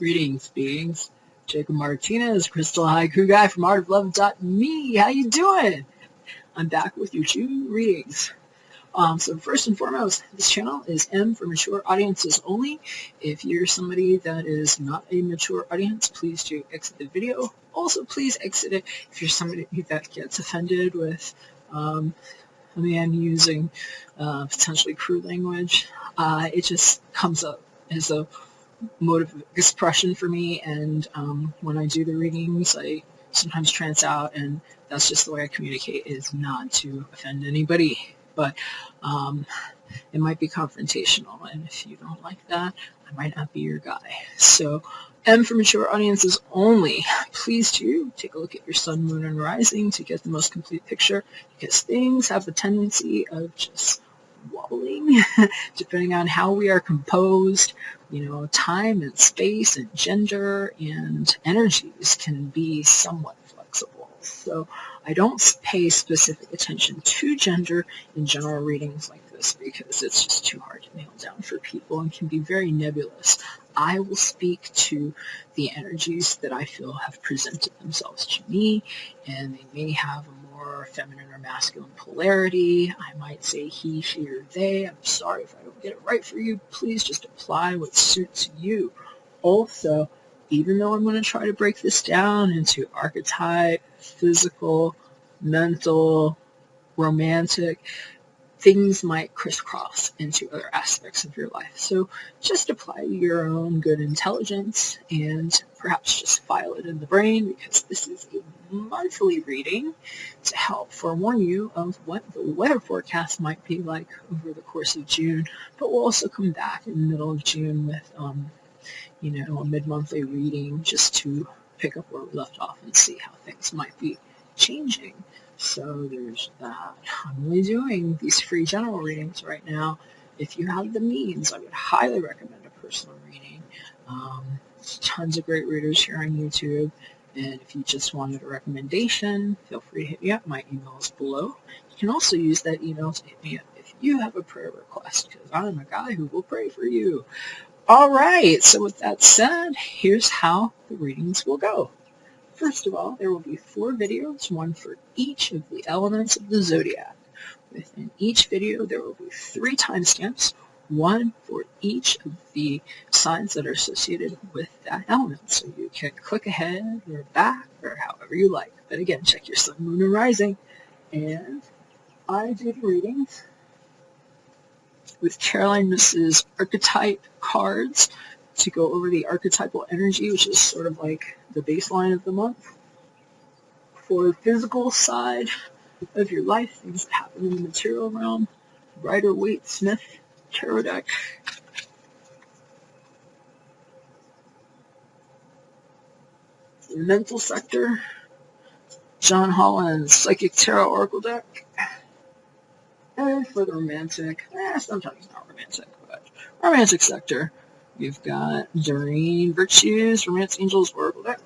Greetings, beings. Jacob Martinez, Crystal Haiku Guy from artoflove.me. How you doing? I'm back with your June readings. So first and foremost, this channel is M for mature audiences only. If you're somebody that is not a mature audience, please do exit the video. Also, please exit it if you're somebody that gets offended with a man using potentially crude language. It just comes up as a mode of expression for me, and when I do the readings, I sometimes trance out, and that's just the way I communicate, is not to offend anybody, but it might be confrontational, and if you don't like that, I might not be your guy. So, M for mature audiences only. Please do take a look at your sun, moon, and rising to get the most complete picture, because things have a tendency of just wobbling depending on how we are composed. You know, time and space and gender and energies can be somewhat flexible. So I don't pay specific attention to gender in general readings like this because it's just too hard to nail down for people and can be very nebulous. I will speak to the energies that I feel have presented themselves to me, and they may have a more feminine or masculine polarity. I might say he, she, or they. I'm sorry if I don't get it right for you. Please just apply what suits you. Also, even though I'm going to try to break this down into archetype, physical, mental, romantic, things might crisscross into other aspects of your life. So just apply your own good intelligence and perhaps just file it in the brain, because this is a monthly reading to help forewarn you of what the weather forecast might be like over the course of June. But we'll also come back in the middle of June with a mid-monthly reading just to pick up where we left off and see how things might be changing. So there's that. I'm only doing these free general readings right now. If you have the means, I would highly recommend a personal reading. There's tons of great readers here on YouTube. And if you just wanted a recommendation, feel free to hit me up. My email is below. You can also use that email to hit me up if you have a prayer request, because I'm a guy who will pray for you. All right, so with that said, here's how the readings will go. First of all, there will be 4 videos, one for each of the elements of the zodiac. Within each video, there will be 3 timestamps, one for each of the signs that are associated with that element. So you can click ahead or back or however you like. But again, check your sun, moon, and rising. And I did readings with Caroline Miss's archetype cards to go over the archetypal energy, which is sort of like the baseline of the month. For the physical side of your life, things that happen in the material realm, Rider-Waite-Smith tarot deck. For the mental sector, John Holland's Psychic Tarot Oracle deck. And for the romantic, sometimes not romantic, but romantic sector, we've got Doreen Virtue's Romance Angels Oracle deck.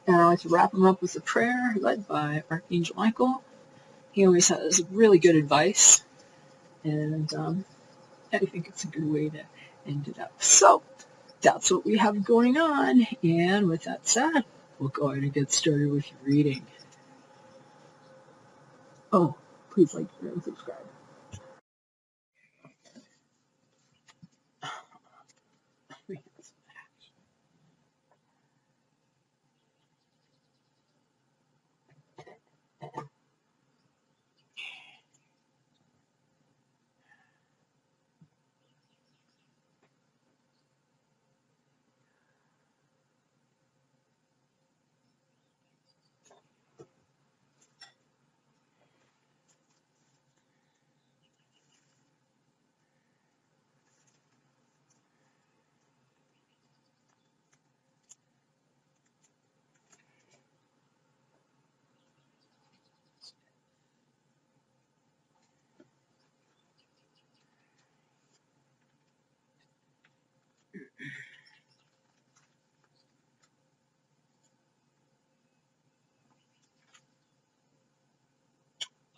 And I like to wrap them up with a prayer led by Archangel Michael. He always has really good advice, and I think it's a good way to end it up. So that's what we have going on, and with that said, we'll go ahead and get started with your reading. Oh, please like, share, and subscribe.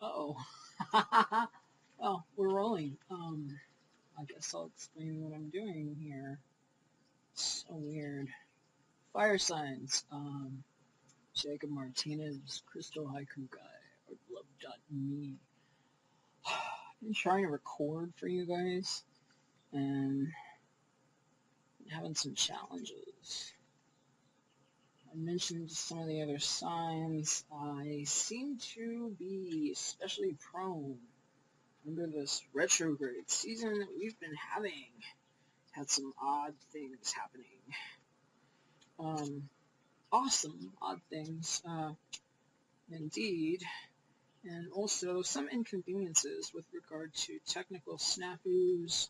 Uh-oh. Well, we're rolling. I guess I'll explain what I'm doing here. So So weird. Fire signs. Jakob Martinez, Crystal Haiku Guy, artlove.me. I've been trying to record for you guys and having some challenges. I mentioned some of the other signs. I seem to be especially prone under this retrograde season that we've been having. Had some odd things happening. Awesome odd things, indeed. And also some inconveniences with regard to technical snafus.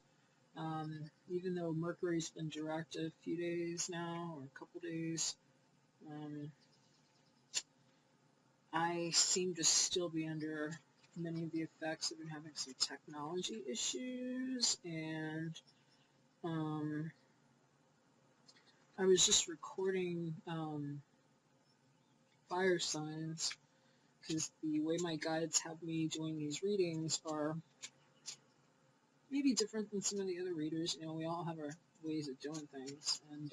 Even though Mercury's been direct a few days now, or a couple days, I seem to still be under many of the effects. I've been having some technology issues, and I was just recording fire signs, because the way my guides have me doing these readings are maybe different than some of the other readers. You know, we all have our ways of doing things, and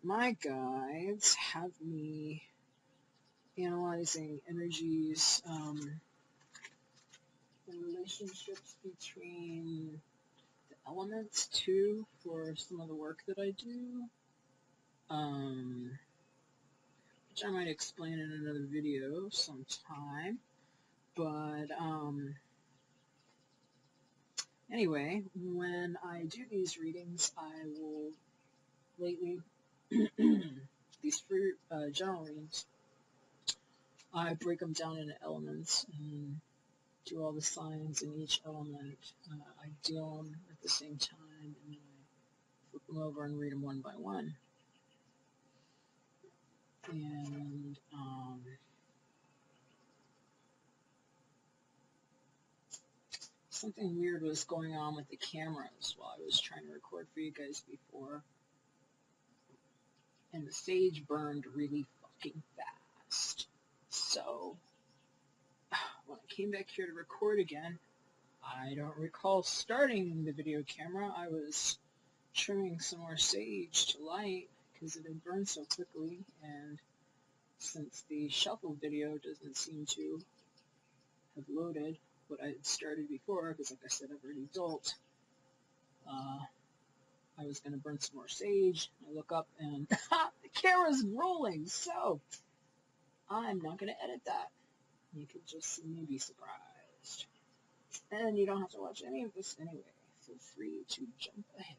my guides have me analyzing energies, the relationships between the elements too, for some of the work that I do, which I might explain in another video sometime. But anyway, when I do these readings, I will lately these free general readings, I break them down into elements and do all the signs in each element. I deal them at the same time, and then I flip them over and read them one by one. And something weird was going on with the cameras while I was trying to record for you guys before, and the sage burned really fucking fast. So when I came back here to record again, I don't recall starting the video camera. I was trimming some more sage to light because it had burned so quickly, and since the shuffle video doesn't seem to have loaded what I had started before, because like I said, I've already built, I was going to burn some more sage. I look up and the camera's rolling, so I'm not going to edit that. You could just see me be surprised. And you don't have to watch any of this anyway. Feel free to jump ahead,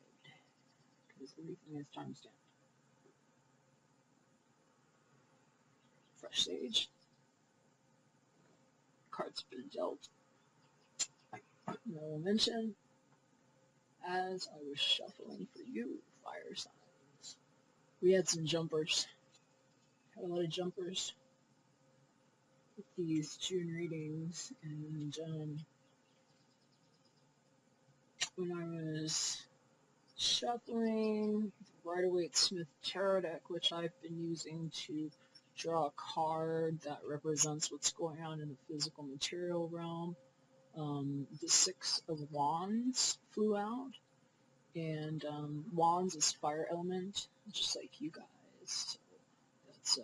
because everything is timestamped. Fresh sage. Cards been dealt. I will mention, as I was shuffling for you, fire signs, we had some jumpers. Had a lot of jumpers with these June readings, and when I was shuffling the Rider-Waite-Smith Tarot deck, which I've been using to draw a card that represents what's going on in the physical material realm, the Six of Wands flew out, and Wands is fire element, just like you guys. So that's,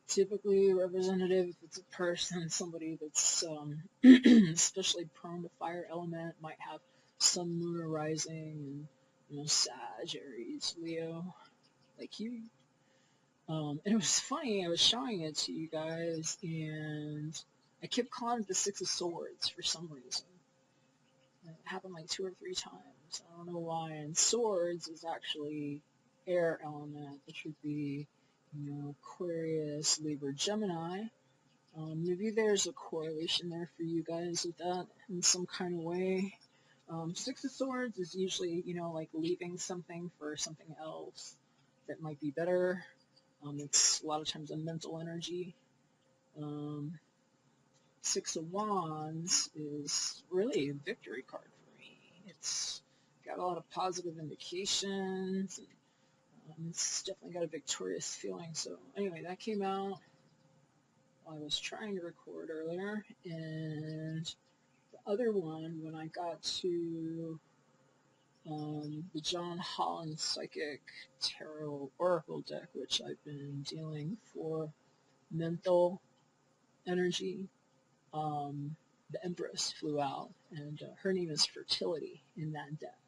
typically representative if it's a person, somebody that's especially prone to fire element, might have sun, moon, or rising, and Sag, Aries, Leo, like you. And it was funny, I was showing it to you guys, and I kept calling it the Six of Swords for some reason. It happened like 2 or 3 times. I don't know why. And swords is actually air element, which would be, Aquarius, Libra, Gemini. Maybe there's a correlation there for you guys with that in some kind of way. Six of Swords is usually, like leaving something for something else that might be better. It's a lot of times a mental energy. Six of Wands is really a victory card for me. It's got a lot of positive indications, and it's definitely got a victorious feeling. So anyway, that came out while I was trying to record earlier, and the other one, when I got to the John Holland Psychic Tarot Oracle deck, which I've been dealing for mental energy. The Empress flew out, and her name is Fertility in that deck.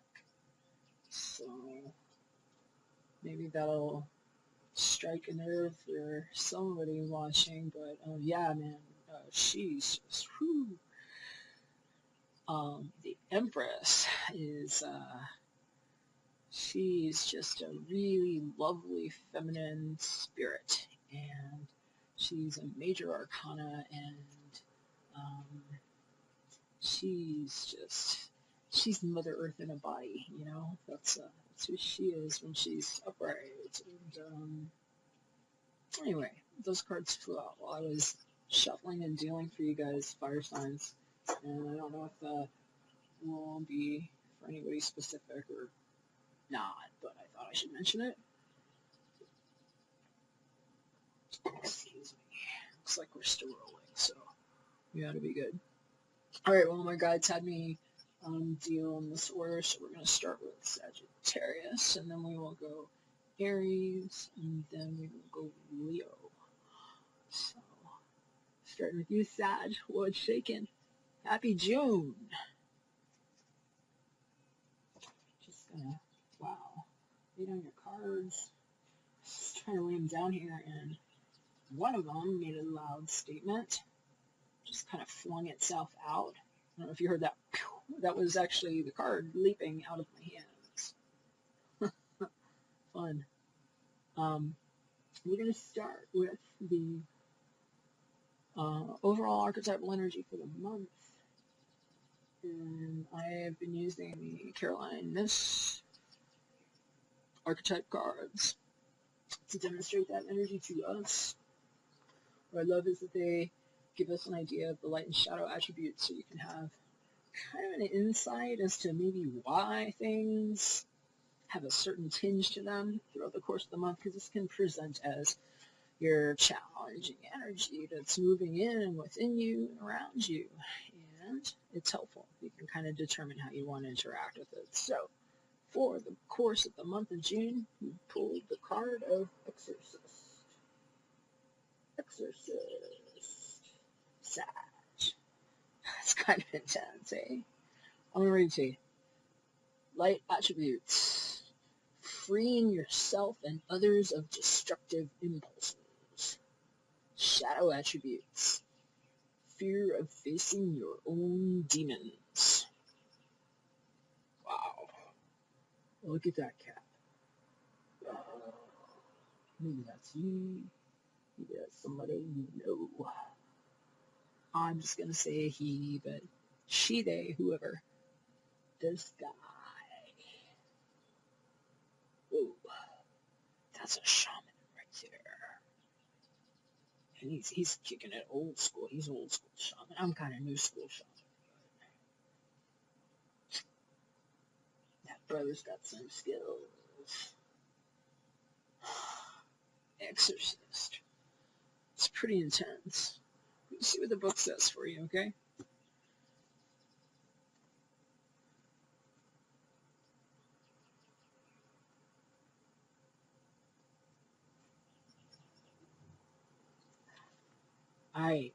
So maybe that'll strike a nerve for somebody watching, but yeah, man, she's just, whew. The Empress is, she's just a really lovely feminine spirit, and she's a major arcana, and she's Mother Earth in a body, you know? That's who she is when she's upright. And anyway, those cards flew out while I was shuffling and dealing for you guys, fire signs. And I don't know if that will be for anybody specific or not, but I thought I should mention it. Excuse me. Looks like we're still rolling, so we ought to be good. Alright, well, my guides had me deal in this order, so we're going to start with Sagittarius, and then we will go Aries, and then we will go Leo. So, starting with you, Sag. What's shaking? Happy June! Just gonna, wow, lay down your cards. Just trying to lay them down here, and one of them made a loud statement. Just kind of flung itself out. I don't know if you heard that. That was actually the card leaping out of my hands. Fun. We're going to start with the overall archetypal energy for the month. And I have been using the Caroline Miss archetype cards to demonstrate that energy to us. What I love is that they give us an idea of the light and shadow attributes, so you can have kind of an insight as to maybe why things have a certain tinge to them throughout the course of the month, because this can present as your challenging energy that's moving in and within you and around you, and it's helpful. You can kind of determine how you want to interact with it. So for the course of the month of June, we pulled the card of Exorcist. Sag. It's kind of intense, eh? I'm going to read to you. Light attributes. Freeing yourself and others of destructive impulses. Shadow attributes. Fear of facing your own demons. Wow. Look at that cat. Maybe that's you. Maybe that's somebody you know. I'm just going to say he, but she, they, whoever. This guy. Whoa. That's a shaman right there. And he's kicking it old school. He's old school shaman. I'm kind of new school shaman. That brother's got some skills. Exorcist. It's pretty intense. Let's see what the book says for you, okay? Alright.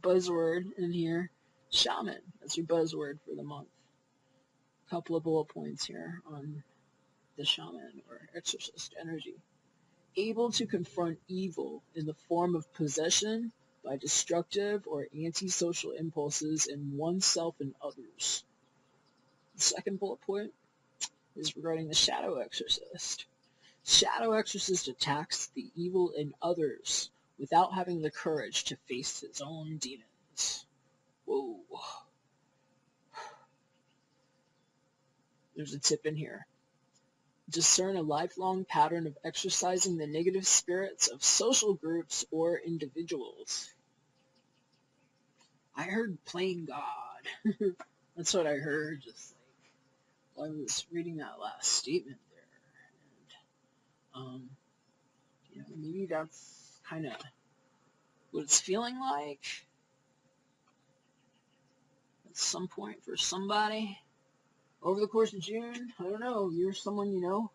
Buzzword in here. Shaman. That's your buzzword for the month. A couple of bullet points here on the shaman or exorcist energy. Able to confront evil in the form of possession by destructive or antisocial impulses in oneself and others. The second bullet point is regarding the shadow exorcist. Shadow exorcist attacks the evil in others without having the courage to face his own demons. Whoa. There's a tip in here. Discern a lifelong pattern of exercising the negative spirits of social groups or individuals. I heard playing God. That's what I heard, just like while I was reading that last statement there. And, maybe that's kind of what it's feeling like at some point for somebody. over the course of June, I don't know, you're someone you know,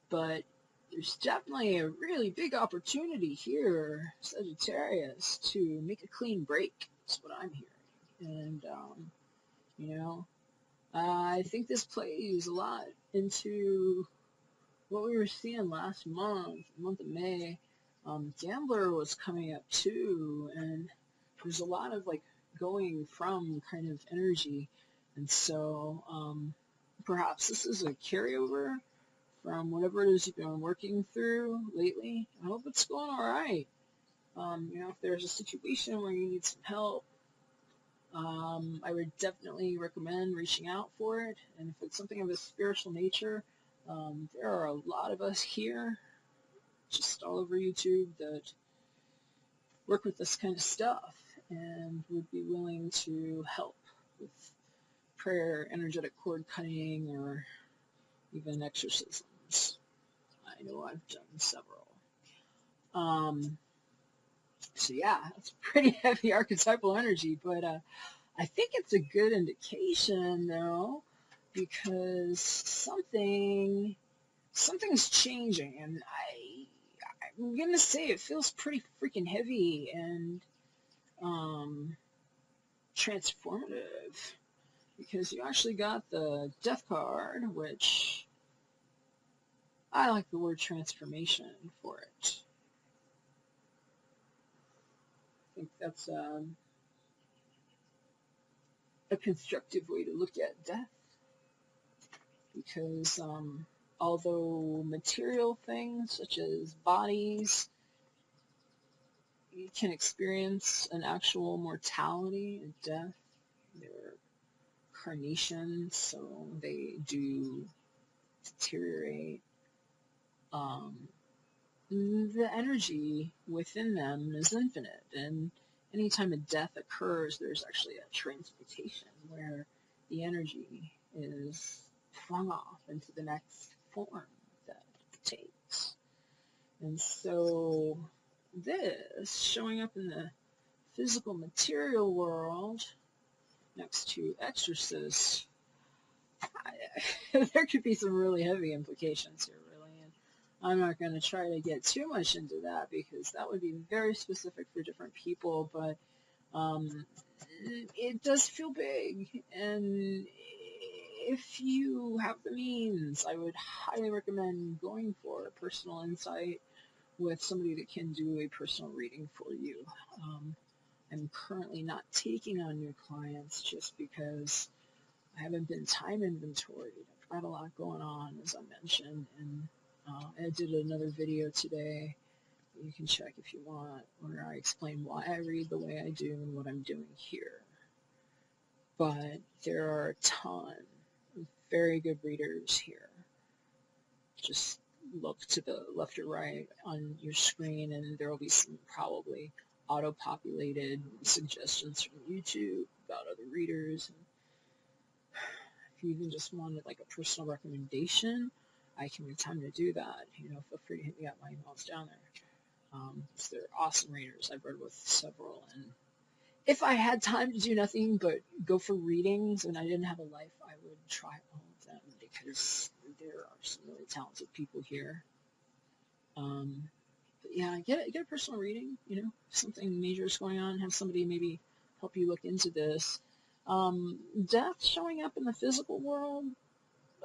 but there's definitely a really big opportunity here, Sagittarius, to make a clean break. That's what I'm hearing. And, you know, I think this plays a lot into what we were seeing last month, the month of May. Gambler was coming up too, and there's a lot of like going from kind of energy. And so perhaps this is a carryover from whatever it is you've been working through lately. I hope it's going all right. You know, if there's a situation where you need some help, I would definitely recommend reaching out for it. And if it's something of a spiritual nature, there are a lot of us here, just all over YouTube, that work with this kind of stuff and would be willing to help with prayer, energetic cord cutting, or even exorcisms. I know I've done several. So yeah, it's pretty heavy archetypal energy, but I think it's a good indication though, because something's changing, and I'm gonna say it feels pretty freaking heavy and transformative, because you actually got the Death card, which I like the word transformation for it. I think that's a constructive way to look at death, because although material things such as bodies, you can experience an actual mortality and death. They're carnations, so they do deteriorate. The energy within them is infinite, and anytime a death occurs, there's actually a transmutation where the energy is flung off into the next form that it takes. And so this, showing up in the physical material world next to exorcist, there could be some really heavy implications here, really. And I'm not going to try to get too much into that because that would be very specific for different people, but it does feel big. And if you have the means, I would highly recommend going for a personal insight with somebody that can do a personal reading for you. I'm currently not taking on new clients just because I haven't been time inventoried. I've got a lot going on, as I mentioned, and I did another video today you can check if you want, where I explain why I read the way I do and what I'm doing here. But there are a ton of very good readers here. Just look to the left or right on your screen, and there will be some probably auto-populated suggestions from YouTube about other readers. And if you even just wanted like a personal recommendation, I can make time to do that. You know, feel free to hit me up. My email's down there. They're awesome readers. I've read with several, and if I had time to do nothing but go for readings and I didn't have a life, I would try all of them because there are some really talented people here. But yeah, get a personal reading. You know, if something major is going on, have somebody maybe help you look into this. Death showing up in the physical world,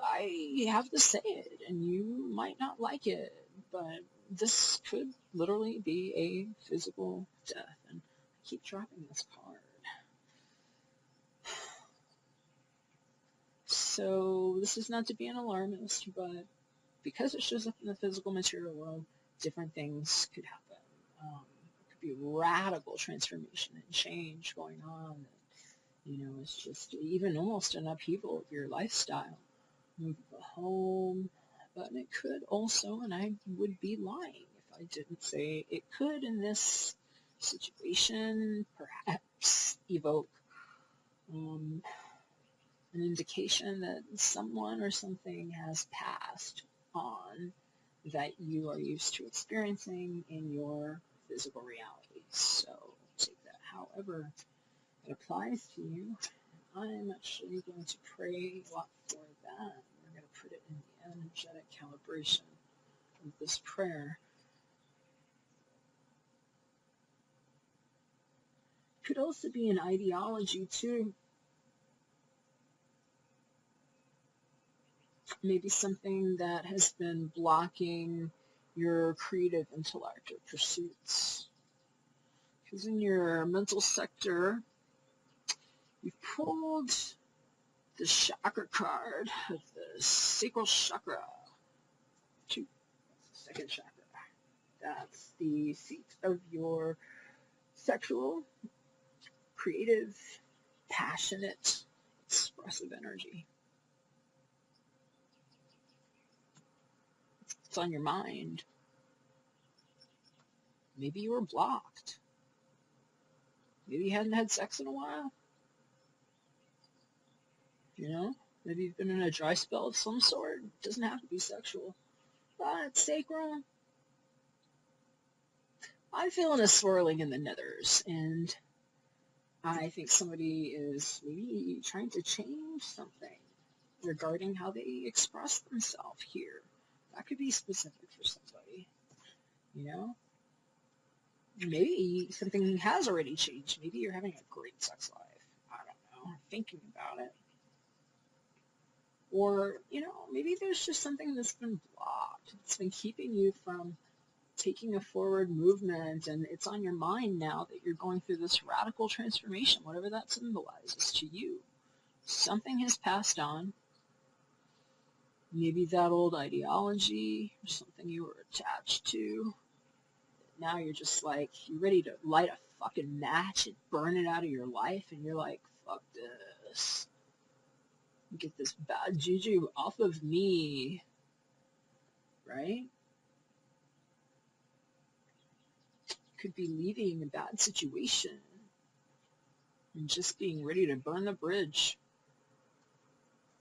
I have to say it, and you might not like it, but this could literally be a physical death, and I keep dropping this card. So this is not to be an alarmist, but because it shows up in the physical material world, different things could happen. There could be radical transformation and change going on. You know, it's just even almost an upheaval of your lifestyle. Move a home, but it could also, and I would be lying if I didn't say it could in this situation, perhaps evoke an indication that someone or something has passed on that you are used to experiencing in your physical reality. So take that however it applies to you. I'm actually going to pray a lot for that. We're going to put it in the energetic calibration of this prayer. Could also be an ideology too. Maybe something that has been blocking your creative intellect or pursuits. Because in your mental sector, you've pulled the chakra card of the sacral chakra. Two. That's the second chakra. That's the seat of your sexual, creative, passionate, expressive energy. It's on your mind. Maybe you were blocked. Maybe you hadn't had sex in a while. You know? Maybe you've been in a dry spell of some sort. It doesn't have to be sexual. But it's sacral. I'm feeling a swirling in the nethers, and I think somebody is maybe trying to change something regarding how they express themselves here. That could be specific for somebody, you know? Maybe something has already changed. Maybe you're having a great sex life. I don't know. Thinking about it. Or, you know, maybe there's just something that's been blocked. It's been keeping you from taking a forward movement, and it's on your mind now that you're going through this radical transformation, whatever that symbolizes to you. Something has passed on. Maybe that old ideology or something you were attached to. Now you're just like, you're ready to light a fucking match and burn it out of your life, and you're like, fuck this. Get this bad juju off of me. Right? Could be leaving a bad situation and just being ready to burn the bridge.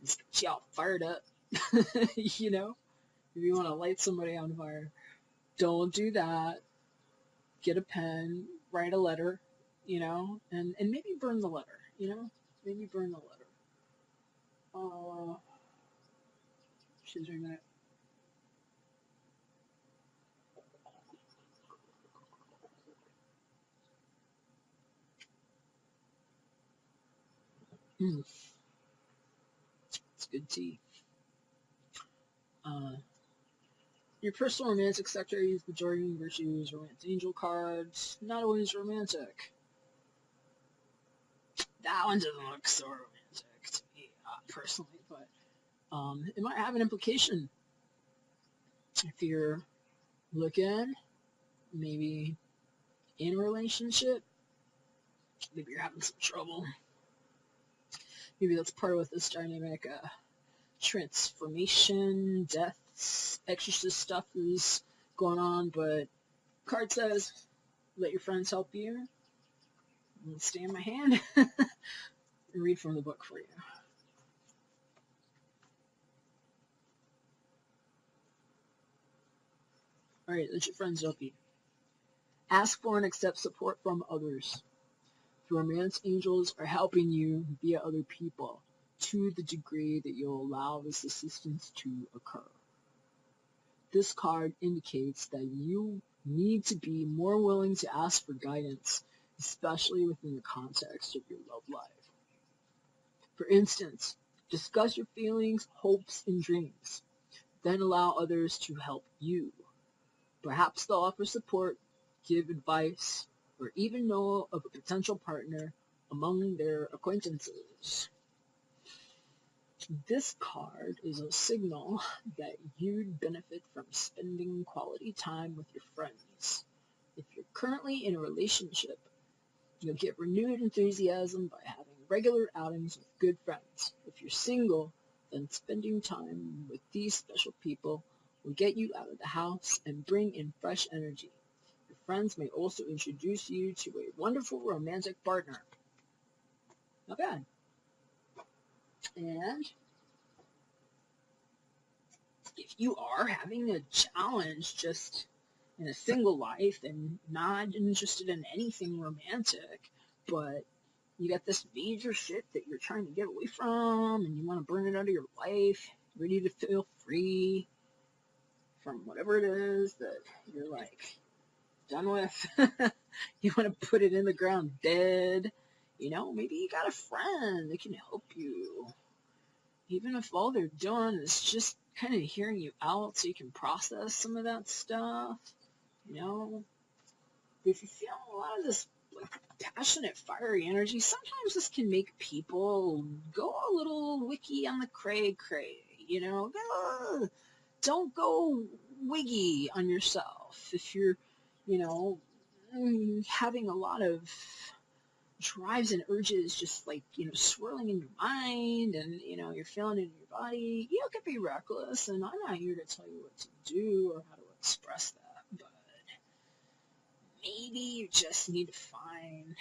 It's got you all fired up. You know? If you want to light somebody on fire, don't do that. Get a pen, write a letter, you know, and maybe burn the letter, you know? Maybe burn the letter. She's doing that. It's good tea. Your personal romantic sector, use the Jordan Virtues Romance Angel cards. Not always romantic. That one doesn't look so romantic to me, personally, but it might have an implication. If you're looking, maybe in a relationship, maybe you're having some trouble. Maybe that's part of what this dynamic transformation, deaths, exorcist stuff is going on, but card says, let your friends help you. Let's stay in my hand and read from the book for you. Alright, let your friends help you. Ask for and accept support from others. The romance angels are helping you via other people to the degree that you'll allow this assistance to occur. This card indicates that you need to be more willing to ask for guidance, especially within the context of your love life. For instance, discuss your feelings, hopes, and dreams. Then allow others to help you. Perhaps they'll offer support, give advice, or even know of a potential partner among their acquaintances. This card is a signal that you'd benefit from spending quality time with your friends. If you're currently in a relationship, you'll get renewed enthusiasm by having regular outings with good friends. If you're single, then spending time with these special people will get you out of the house and bring in fresh energy. Your friends may also introduce you to a wonderful romantic partner. Not bad. And if you are having a challenge just in a single life and not interested in anything romantic, but you got this major shit that you're trying to get away from, and you want to burn it out of your life, ready to feel free from whatever it is that you're like done with. You want to put it in the ground dead. Maybe you got a friend that can help you. Even if all they're doing is just kind of hearing you out so you can process some of that stuff. If you feel a lot of this passionate, fiery energy, sometimes this can make people go a little wiki on the cray-cray. Don't go wiggy on yourself. If you're, having a lot of drives and urges just swirling in your mind, and you're feeling it in your body, you can be reckless, and I'm not here to tell you what to do or how to express that, but maybe you just need to find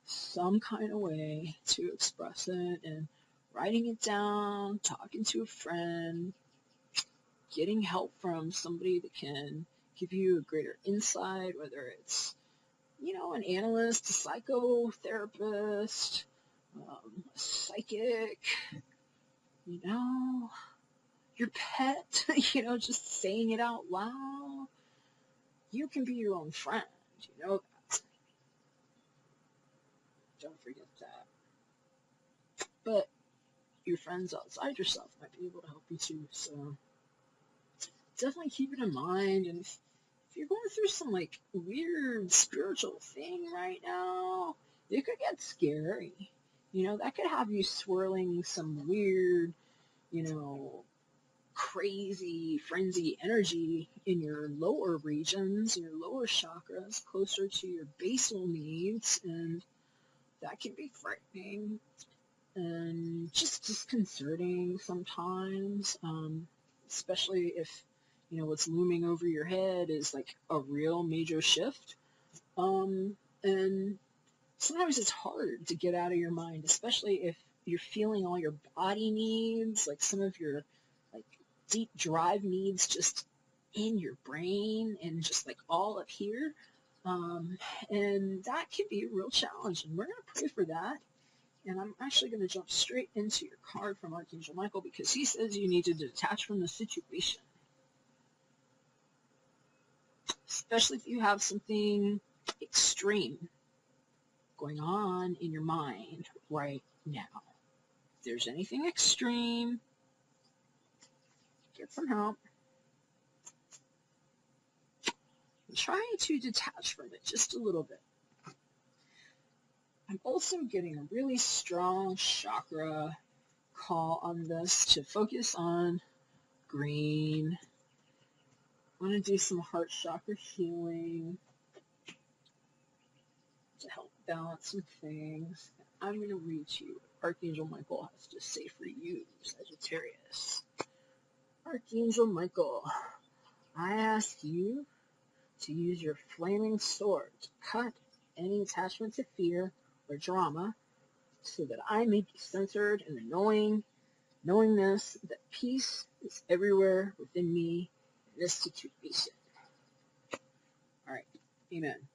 some kind of way to express it, and writing it down, talking to a friend, getting help from somebody that can give you a greater insight, whether it's an analyst, a psychotherapist, a psychic, your pet, just saying it out loud. You can be your own friend, that. Don't forget that. But your friends outside yourself might be able to help you too, so definitely keep it in mind. And if you're going through some weird spiritual thing right now, it could get scary. That could have you swirling some weird, crazy, frenzy energy in your lower regions, your lower chakras, closer to your basal needs, and that can be frightening and just disconcerting sometimes, especially if what's looming over your head is a real major shift. And sometimes it's hard to get out of your mind, especially if you're feeling all your body needs, some of your deep drive needs just in your brain and just all up here. And that can be a real challenge, and we're going to pray for that. And I'm actually going to jump straight into your card from Archangel Michael, because he says you need to detach from the situation. Especially if you have something extreme going on in your mind right now. If there's anything extreme, get some help. Try to detach from it just a little bit. I'm also getting a really strong chakra call on this to focus on green. I want to do some heart chakra healing to help balance some things. I'm going to read to you what Archangel Michael has to say for you, Sagittarius. Archangel Michael, I ask you to use your flaming sword to cut any attachment to fear or drama, so that I may be centered in the knowingness that peace is everywhere within me in this situation. All right, amen.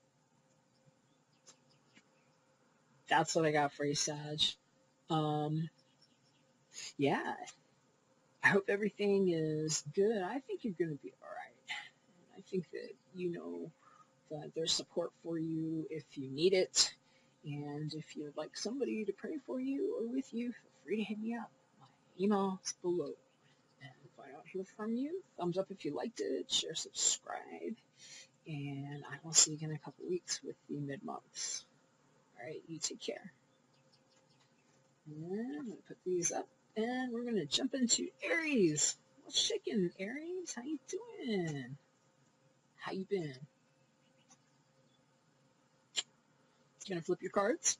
That's what I got for you, Sag. Yeah, I hope everything is good. I think you're going to be all right. I think that that there's support for you if you need it. And if you'd like somebody to pray for you or with you, feel free to hit me up. My email is below. And if I don't hear from you, thumbs up if you liked it, share, subscribe. And I will see you in a couple weeks with the mid-months. All right, you take care. And I'm going to put these up, and we're going to jump into Aries. What's shaking, Aries? How you doing? How you been? Gonna flip your cards.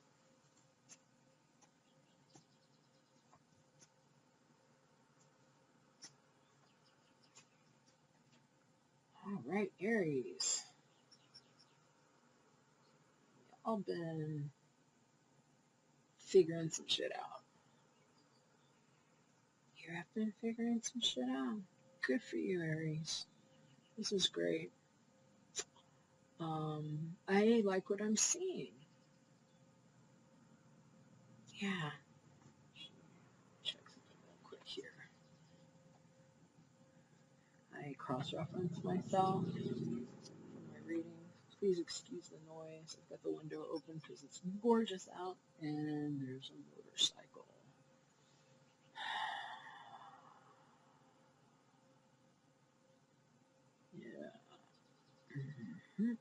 All right, Aries. Y'all been figuring some shit out. You have been figuring some shit out. Good for you, Aries. This is great. I like what I'm seeing. Yeah. Check something real quick here. I cross-reference myself from my reading. Please excuse the noise. I've got the window open because it's gorgeous out, and there's a motorcycle. Yeah. Mm-hmm.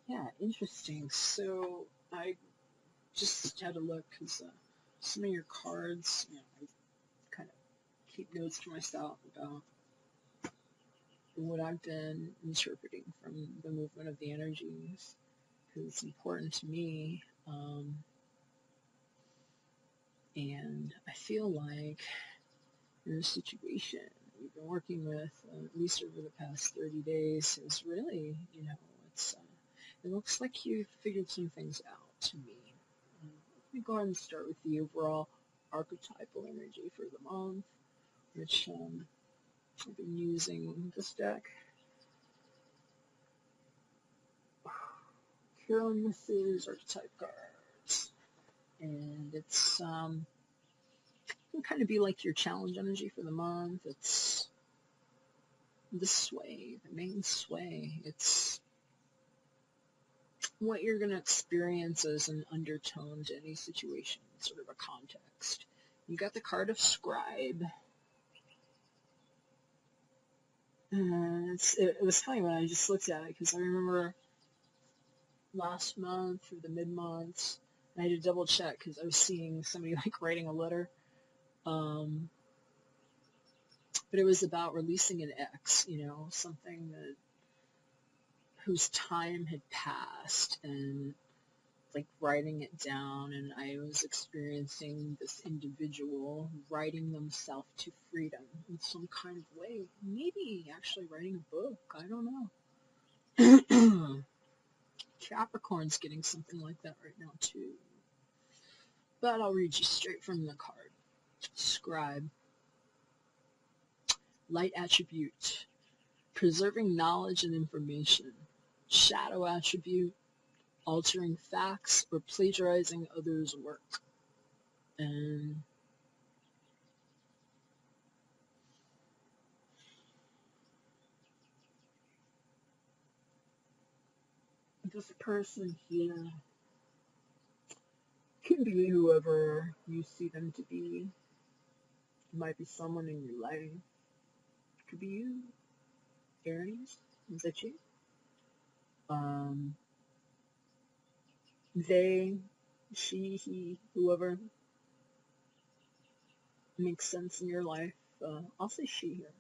Yeah, interesting. So I just had a look because some of your cards, I kind of keep notes to myself about what I've been interpreting from the movement of the energies because it's important to me. And I feel like in a situation you've been working with, at least over the past 30 days, is really, it looks like you've figured some things out to me. Let me go ahead and start with the overall archetypal energy for the month, which I've been using this deck. Carolyn, this is archetype cards, and it's it can kind of be like your challenge energy for the month. It's the sway, the main sway. It's what you're going to experience as an undertone to any situation, sort of a context. You got the card of Scribe. And it was funny when I just looked at it, because I remember last month or the mid-months, I had to double check because I was seeing somebody like writing a letter. But it was about releasing an ex, something that whose time had passed, and like writing it down, and I was experiencing this individual writing themselves to freedom in some kind of way. Maybe actually writing a book. I don't know. Capricorn's getting something like that right now too. But I'll read you straight from the card. Scribe. Light attribute. Preserving knowledge and information. Shadow attribute. Altering facts or plagiarizing others' work. And this person here can be whoever you see them to be. It might be someone in your life. It could be you, Aries. Is that you? They, she, he, whoever makes sense in your life. I'll say she here.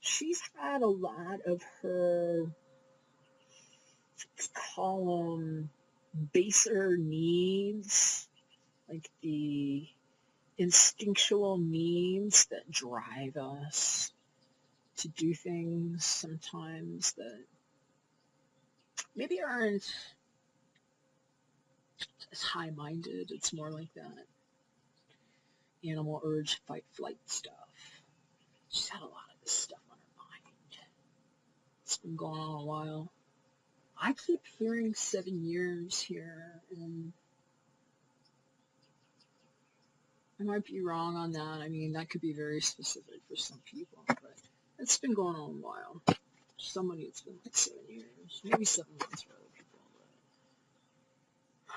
She's had a lot of her, let's call them, baser needs, like the instinctual needs that drive us to do things sometimes that maybe aren't as high-minded. It's more like that animal urge, fight, flight stuff. She's had a lot of this stuff on her mind. It's been going on a while. I keep hearing 7 years here, and I might be wrong on that. I mean, that could be very specific for some people, but it's been going on a while. Somebody, it's been like 7 years, maybe 7 months for other people. But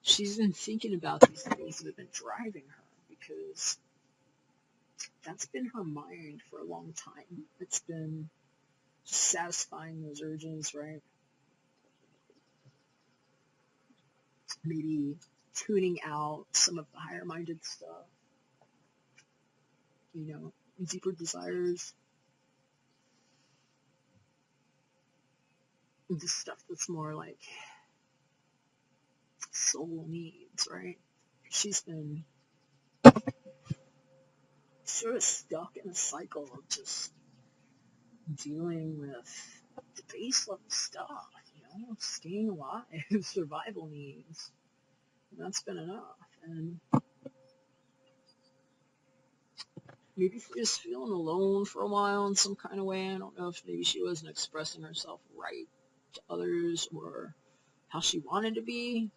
she's been thinking about these things that have been driving her, because that's been her mind for a long time. It's been just satisfying those urges, right? Maybe tuning out some of the higher-minded stuff, deeper desires, the stuff that's more like soul needs, right? She's been sort of stuck in a cycle of just dealing with the base level stuff, staying alive, survival needs. And that's been enough. And maybe just feeling alone for a while in some kind of way. I don't know if maybe she wasn't expressing herself right to others or how she wanted to be,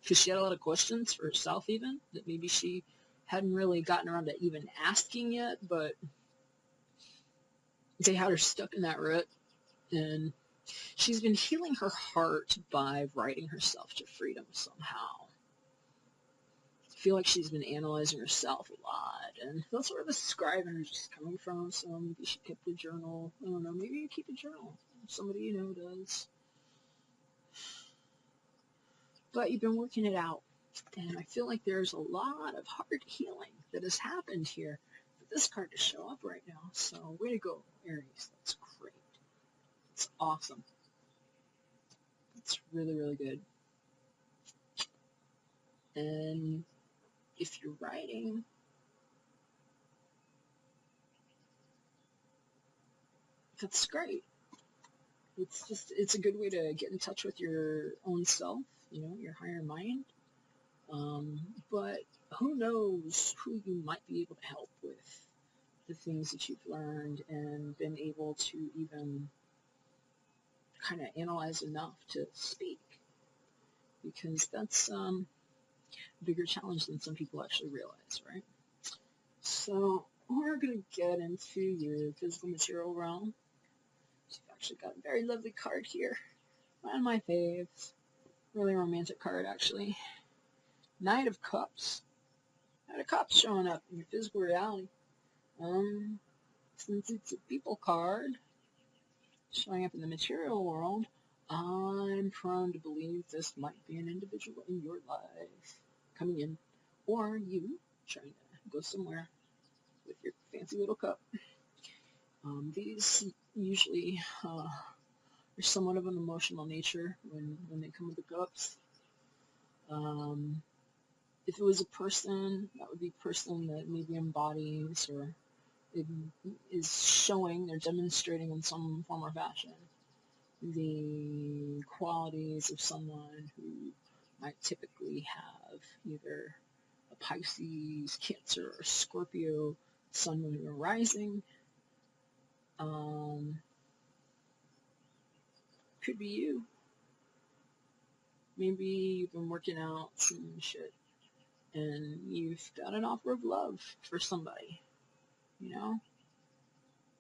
because she had a lot of questions for herself even, that maybe she hadn't really gotten around to even asking yet, but they had her stuck in that rut. And she's been healing her heart by writing herself to freedom somehow. I feel like she's been analyzing herself a lot, and that's where the scribing is just coming from. So maybe she kept a journal. I don't know, maybe you keep a journal. Somebody you know does. But you've been working it out, and I feel like there's a lot of heart healing that has happened here for this card to show up right now. So way to go, Aries. That's great. It's awesome. It's really, really good. And if you're writing, that's great. It's a good way to get in touch with your own self, your higher mind. But who knows who you might be able to help with the things that you've learned and been able to even kind of analyze enough to speak. Because that's a bigger challenge than some people actually realize, right? So we're going to get into your physical material realm. So you've actually got a very lovely card here. One of my faves. Really romantic card, actually. Knight of Cups. Knight of Cups showing up in your physical reality. Since it's a people card showing up in the material world, I'm prone to believe this might be an individual in your life coming in, or you trying to go somewhere with your fancy little cup. These usually are somewhat of an emotional nature when they come with the cups. If it was a person, that would be a person that maybe embodies or is showing, they're demonstrating in some form or fashion the qualities of someone who might typically have either a Pisces, Cancer, or Scorpio sun, moon, or rising. Could be you. Maybe you've been working out some shit and you've got an offer of love for somebody,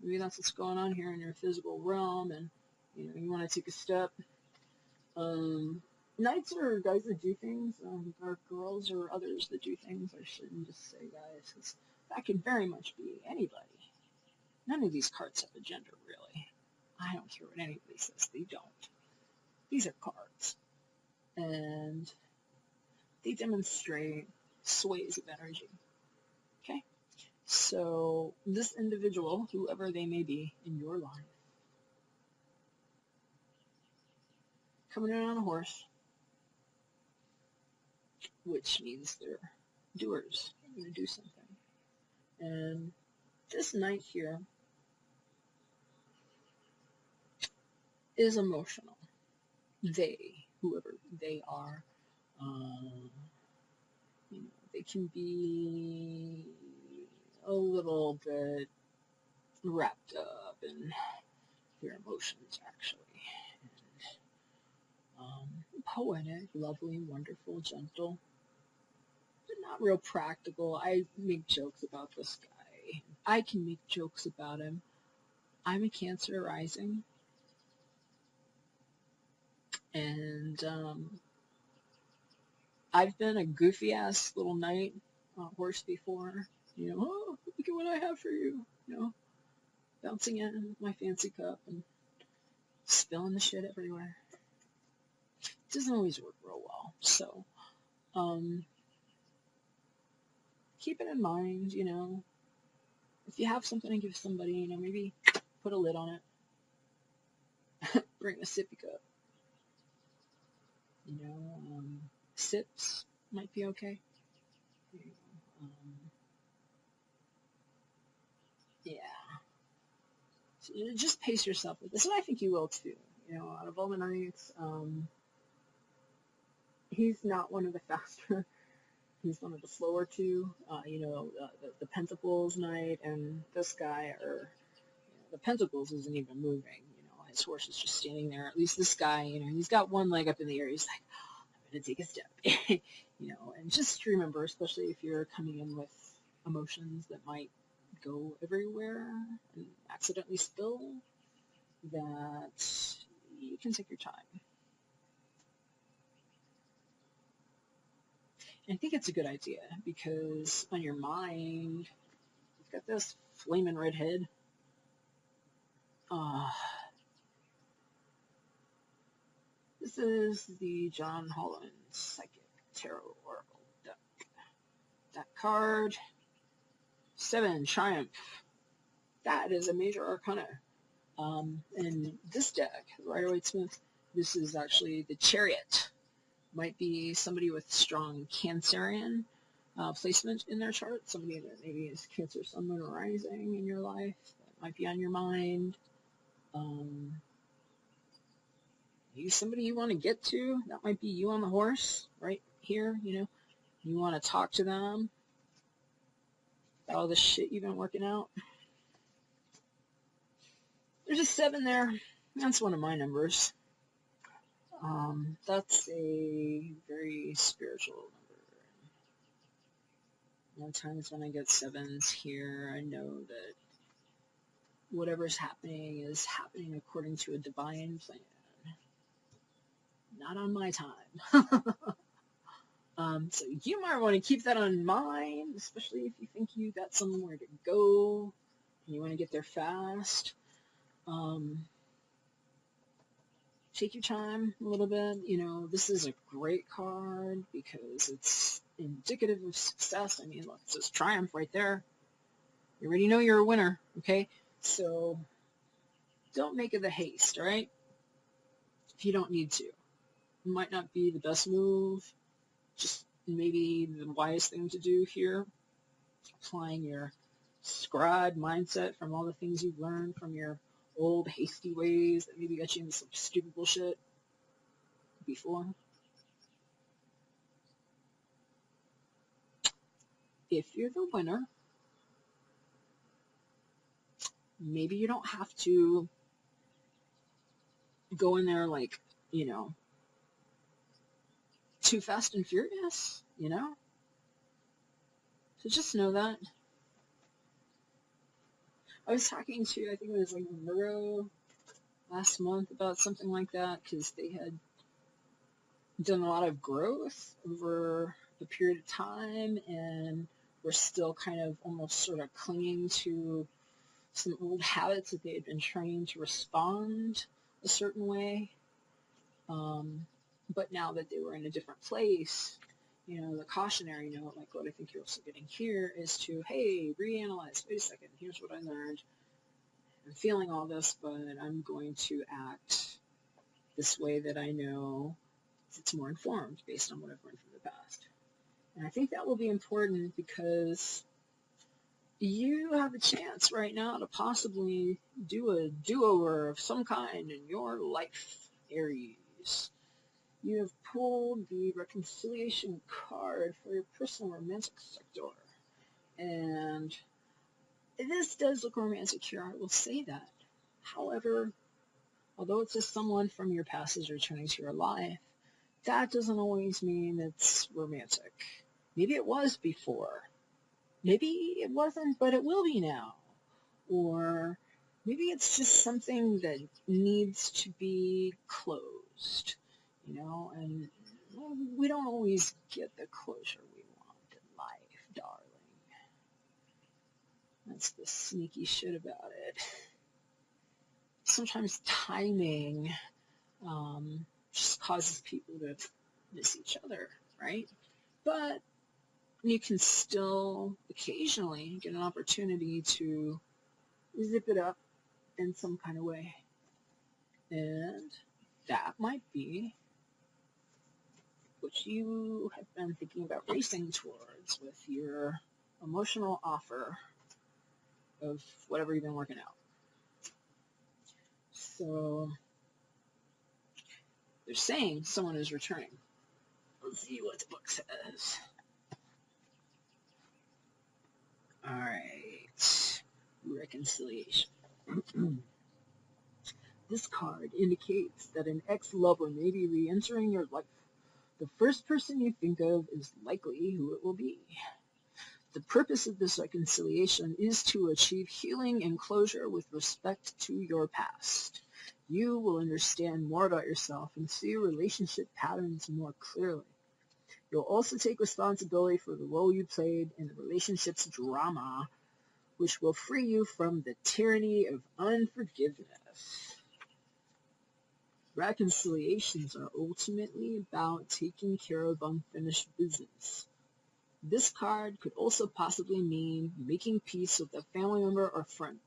Maybe that's what's going on here in your physical realm, and you want to take a step. Knights are guys that do things, or girls or others that do things. I shouldn't just say guys, because that could very much be anybody. None of these cards have a gender, really. I don't care what anybody says, they don't. These are cards, and they demonstrate sways of energy. Okay? So this individual, whoever they may be in your life, coming in on a horse, which means they're doers. They're going to do something. And this knight here is emotional. They, whoever they are, they can be a little bit wrapped up in their emotions, actually. And, poetic, lovely, wonderful, gentle, but not real practical. I make jokes about this guy. I can make jokes about him. I'm a Cancer rising, and I've been a goofy ass little knight horse before. Oh, look at what I have for you. Bouncing in my fancy cup and spilling the shit everywhere. It doesn't always work real well. So, keep it in mind, if you have something to give somebody, maybe put a lid on it. Bring a sippy cup. Sips might be okay. Yeah. So just pace yourself with this, and I think you will too. Out of all the nights, he's not one of the faster. who's one of the slower two. The Pentacles Knight and this guy are, the Pentacles isn't even moving. His horse is just standing there. At least this guy, he's got one leg up in the air. He's like, oh, I'm going to take a step. And just remember, especially if you're coming in with emotions that might go everywhere and accidentally spill, that you can take your time. And I think it's a good idea because on your mind, you've got this flaming red head. This is the John Holland Psychic Tarot Oracle deck. That card, 7, Triumph. That is a major arcana. And this deck, Rider-Waite-Smith, this is actually the Chariot. Might be somebody with strong Cancerian placement in their chart. Somebody that maybe is Cancer, Sun, Moon, or Rising in your life. That might be on your mind. Maybe somebody you want to get to. That might be you on the horse right here. You want to talk to them about all the shit you've been working out. There's a 7 there. That's one of my numbers. That's a very spiritual number. A lot of times when I get 7s here, I know that whatever's happening is happening according to a divine plan. Not on my time. So you might want to keep that in mind, especially if you think you got somewhere to go and you want to get there fast. Take your time a little bit. This is a great card because it's indicative of success. I mean, look, it says Triumph right there. You already know you're a winner, okay? So don't make it a haste, all right? If you don't need to. It might not be the best move. Just maybe the wise thing to do here. Applying your scribe mindset from all the things you've learned from your old hasty ways that maybe got you into some stupid bullshit before. If you're the winner, maybe you don't have to go in there like, too fast and furious, So just know that. I was talking to, I think it was like Murrow last month about something like that because they had done a lot of growth over a period of time and were still kind of almost sort of clinging to some old habits that they had been trained to respond a certain way. But now that they were in a different place, the cautionary note, like what I think you're also getting here, is to, hey, reanalyze. Wait a second. Here's what I learned. I'm feeling all this, but I'm going to act this way that I know it's more informed based on what I've learned from the past. And I think that will be important because you have a chance right now to possibly do a do-over of some kind in your life, Aries. You have pulled the reconciliation card for your personal romantic sector. And this does look romantic here, I will say that. However, although it's just someone from your past is returning to your life, that doesn't always mean it's romantic. Maybe it was before. Maybe it wasn't, but it will be now. Or maybe it's just something that needs to be closed, and we don't always get the closure we want in life, darling. That's the sneaky shit about it. Sometimes timing just causes people to miss each other, right? But you can still occasionally get an opportunity to zip it up in some kind of way. And that might be what you have been thinking about racing towards with your emotional offer of whatever you've been working out. So they're saying someone is returning. Let's see what the book says. Alright. Reconciliation. This card indicates that an ex-lover may be re-entering your life. The first person you think of is likely who it will be. The purpose of this reconciliation is to achieve healing and closure with respect to your past. You will understand more about yourself and see relationship patterns more clearly. You'll also take responsibility for the role you played in the relationship's drama, which will free you from the tyranny of unforgiveness. Reconciliations are ultimately about taking care of unfinished business. This card could also possibly mean making peace with a family member or friend.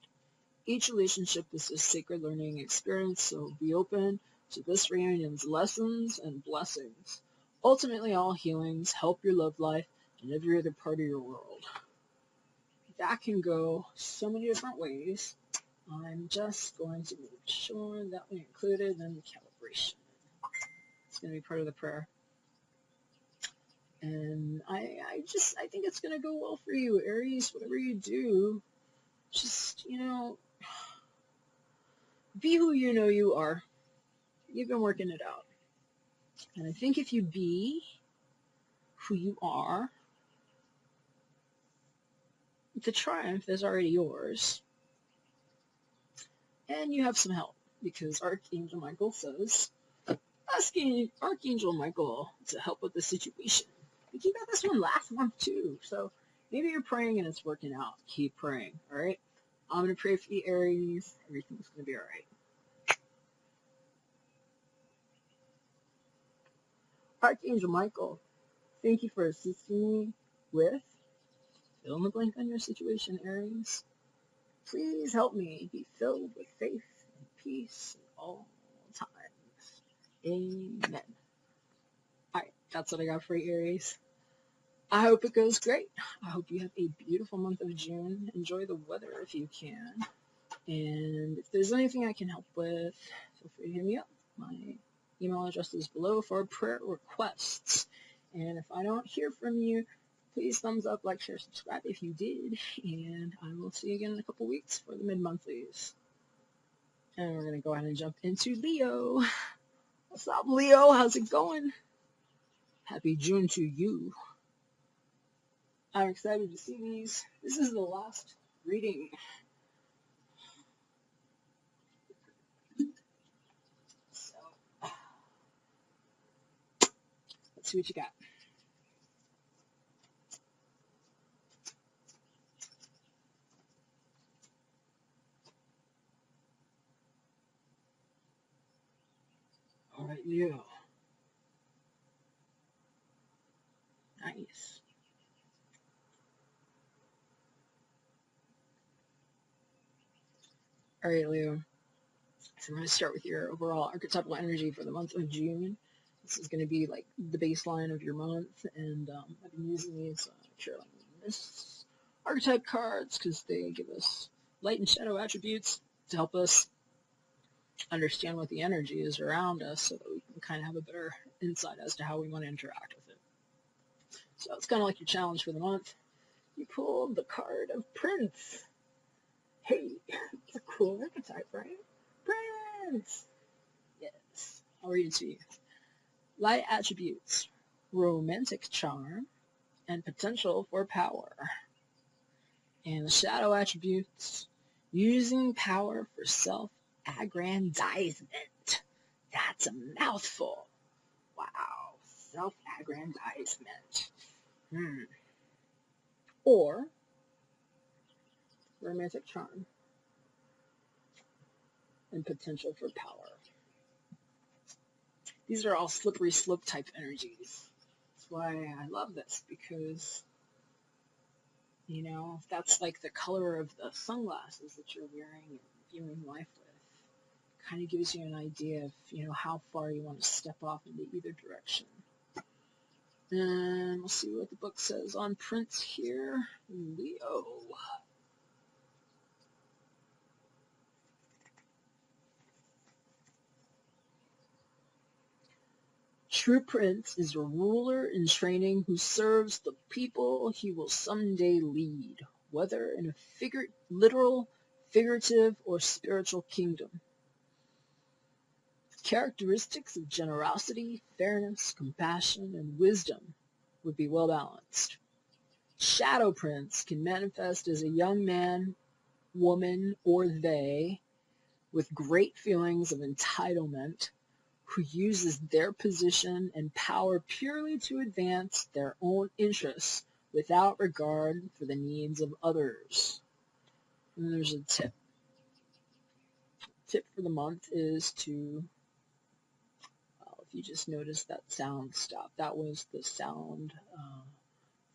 Each relationship is a sacred learning experience, so be open to this reunion's lessons and blessings. Ultimately, all healings help your love life and every other part of your world. That can go so many different ways. I'm just going to make sure that we included in the calibration. It's going to be part of the prayer. And I think it's going to go well for you, Aries. Whatever you do, just, be who you know you are. You've been working it out. And I think if you be who you are, the triumph is already yours. And you have some help, because Archangel Michael says, asking Archangel Michael to help with the situation. I think you got this one last month too, so maybe you're praying and it's working out. Keep praying, alright? I'm going to pray for you, Aries. Everything's going to be alright. Archangel Michael, thank you for assisting me with fill in the blank on your situation, Aries. Please help me be filled with faith and peace at all times. Amen. Alright, that's what I got for you, Aries. I hope it goes great. I hope you have a beautiful month of June. Enjoy the weather if you can. And if there's anything I can help with, feel free to hit me up. My email address is below for prayer requests. And if I don't hear from you, please thumbs up, like, share, subscribe if you did. And I will see you again in a couple weeks for the mid-monthlies. And we're going to go ahead and jump into Leo. What's up, Leo? How's it going? Happy June to you. I'm excited to see these. This is the last reading. So, let's see what you got. All right, Leo. Nice. All right, Leo. So I'm going to start with your overall archetypal energy for the month of June. This is going to be like the baseline of your month, and I've been using these Carolyn Mists archetype cards because they give us light and shadow attributes to help us understand what the energy is around us so that we can kind of have a better insight as to how we want to interact with it. So it's kind of like your challenge for the month. You pulled the card of Prince. Hey, it's a cool archetype, right? Prince! Yes, I'll read it to you. Light attributes, romantic charm, and potential for power. And the shadow attributes, using power for self-aggrandizement. That's a mouthful. Wow, self-aggrandizement. Or romantic charm and potential for power. These are all slippery slope type energies. That's why I love this, because, if that's like the color of the sunglasses that you're wearing and viewing life with, kind of gives you an idea of, how far you want to step off into either direction. And we'll see what the book says on Prince here. Leo. True Prince is a ruler in training who serves the people he will someday lead. whether in a literal, figurative, or spiritual kingdom. Characteristics of generosity, fairness, compassion, and wisdom would be well balanced. Shadow prince can manifest as a young man, woman, or they with great feelings of entitlement, who uses their position and power purely to advance their own interests without regard for the needs of others. And there's a tip. Tip for the month is to, if you just noticed that sound stop, that was the sound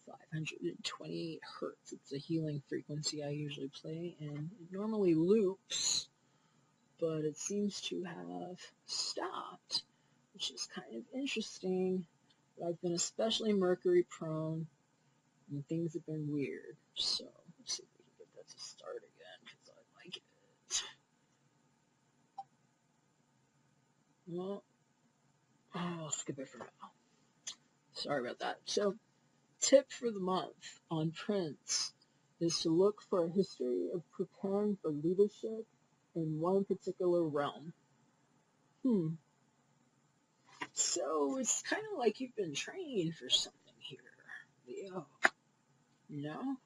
528 hertz. It's a healing frequency I usually play, and it normally loops, but it seems to have stopped, which is kind of interesting. But I've been especially Mercury prone, and things have been weird. So let's see if we can get that to start again, because I like it. Well, I'll skip it for now. Sorry about that. So, tip for the month on Prince is to look for a history of preparing for leadership in one particular realm. So it's kind of like you've been training for something here, Leo. You know?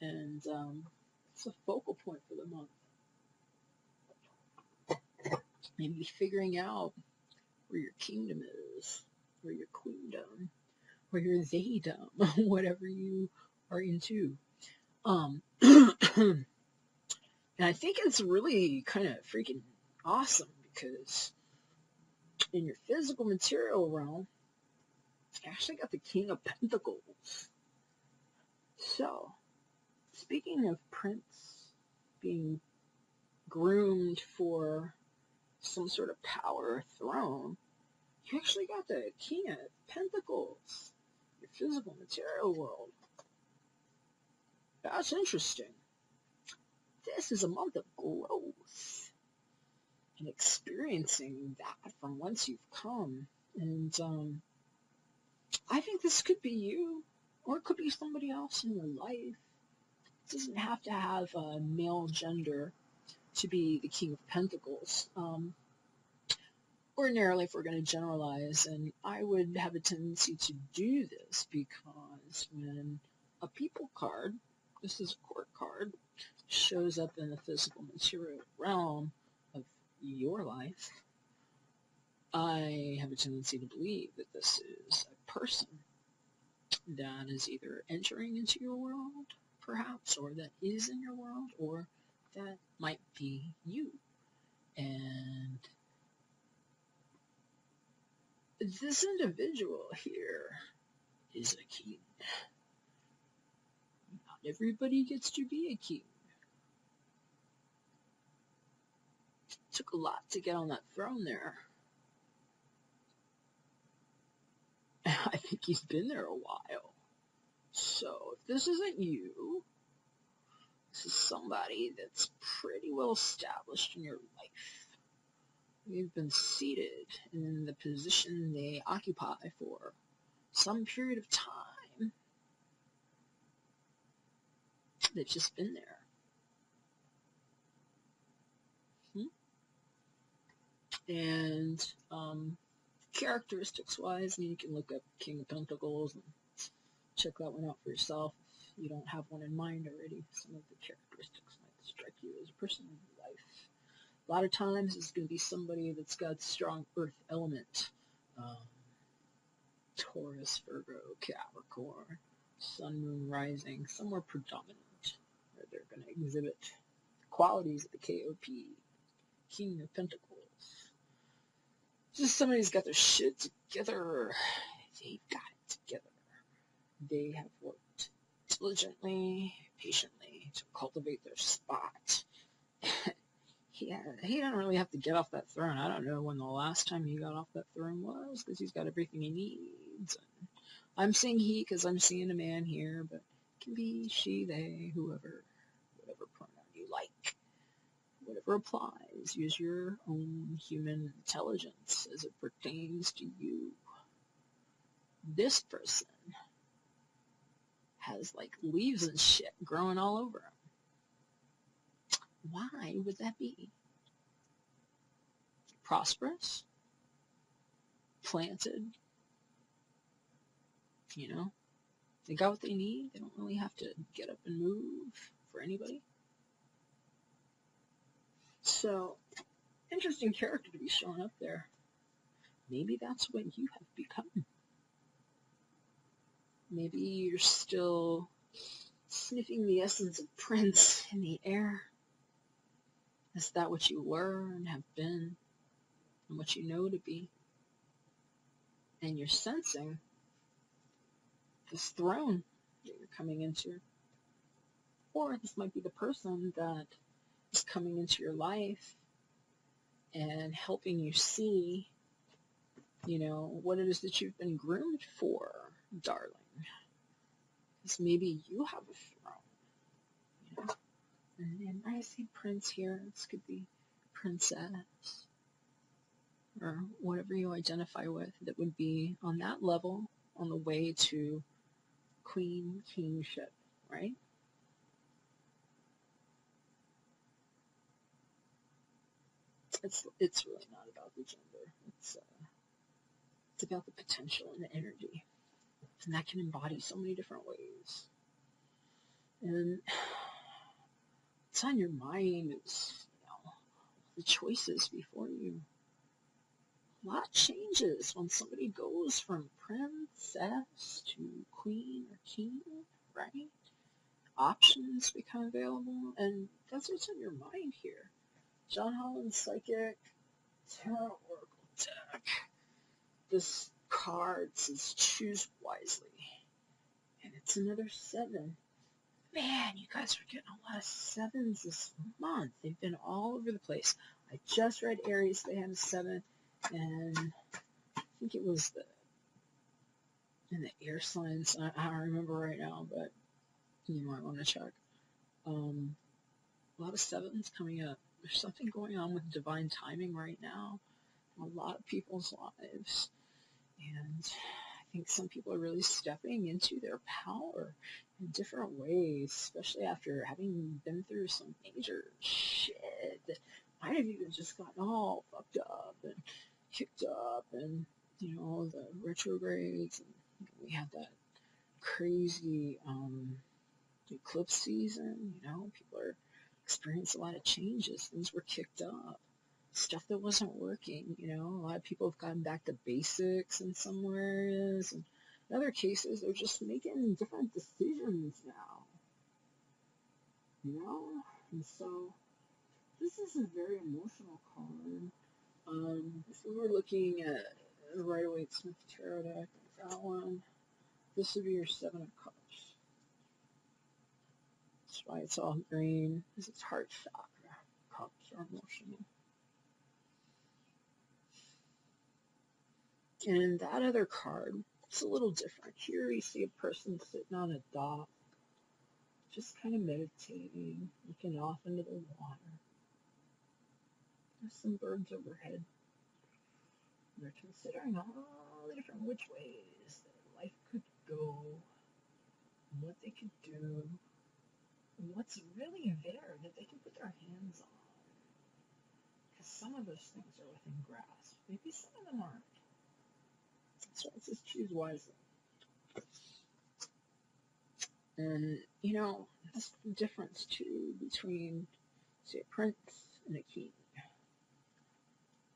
And it's a focal point for the month. Maybe figuring out where your kingdom is, or your queendom, or your theydom, whatever you are into. And I think it's really kind of freaking awesome because in your physical material realm, you actually got the King of Pentacles. So, speaking of Prince being groomed for some sort of power or throne, you actually got the King of Pentacles, your physical material world. That's interesting. This is a month of growth and experiencing that from whence you've come. And I think this could be you, or it could be somebody else in your life. It doesn't have to have a male gender to be the King of Pentacles. Ordinarily, if we're going to generalize, and I would have a tendency to do this because when a people card, this is a court card, shows up in the physical material realm of your life, I have a tendency to believe that this is a person that is either entering into your world, perhaps, or that is in your world, or that might be you. And this individual here is a king. Not everybody gets to be a king. It took a lot to get on that throne there. I think he's been there a while. So if this isn't you, this is somebody that's pretty well established in your life. You've been seated in the position they occupy for some period of time. They've just been there. And characteristics-wise, you can look up King of Pentacles and check that one out for yourself if you don't have one in mind already. Some of the characteristics might strike you as a person in your life. A lot of times it's going to be somebody that's got strong earth element. Taurus, Virgo, Capricorn, Sun, Moon, Rising, somewhere predominant where they're going to exhibit qualities of the KOP, King of Pentacles. Just somebody who's got their shit together. They've got it together. They have worked diligently, patiently to cultivate their spot. Yeah, he doesn't really have to get off that throne. I don't know when the last time he got off that throne was, because he's got everything he needs. And I'm saying he because I'm seeing a man here, but it can be she, they, whoever, whatever pronoun you like. Whatever applies. Use your own human intelligence as it pertains to you. This person has like leaves and shit growing all over him. Why would that be? Prosperous, planted, you know, they got what they need. They don't really have to get up and move for anybody. So, interesting character to be showing up there. Maybe that's what you have become. Maybe you're still sniffing the essence of Prince in the air. Is that what you were and have been and what you know to be? And you're sensing this throne that you're coming into. Or this might be the person that is coming into your life and helping you see, you know, what it is that you've been groomed for, darling. Because maybe you have a throne, you know. And I see Prince here. This could be Princess or whatever you identify with that would be on that level on the way to Queen Kingship, right? It's really not about the gender. It's about the potential and the energy. And that can embody so many different ways. And what's on your mind is, you know, the choices before you. A lot changes when somebody goes from princess to queen or king, right? Options become available, and that's what's on your mind here. John Holland's Psychic Tarot Oracle deck. This card says choose wisely. And it's another 7. Man, you guys are getting a lot of 7s this month. They've been all over the place. I just read Aries. They had a 7. And I think it was in the air signs. I don't remember right now, but you might want to check. A lot of 7s coming up. There's something going on with divine timing right now in a lot of people's lives. And I think some people are really stepping into their power in different ways, especially after having been through some major shit that might have even just gotten all fucked up and kicked up, and, you know, the retrogrades, and we had that crazy eclipse season, you know, people are experiencing a lot of changes. Things were kicked up. Stuff that wasn't working, you know. A lot of people have gotten back to basics in some areas, and in other cases, they're just making different decisions now, you know. And so, this is a very emotional card. If we were looking at the Rider-Waite-Smith Tarot deck, that one, this would be your 7 of Cups. That's why it's all green, because it's heart chakra. Cups are emotional. And that other card, it's a little different. Here you see a person sitting on a dock, just kind of meditating, looking off into the water. There's some birds overhead. They're considering all the different which ways that life could go, and what they could do, and what's really there that they can put their hands on. Because some of those things are within grasp. Maybe some of them aren't. So it says choose wisely. And, you know, that's the difference, too, between, say, a prince and a king.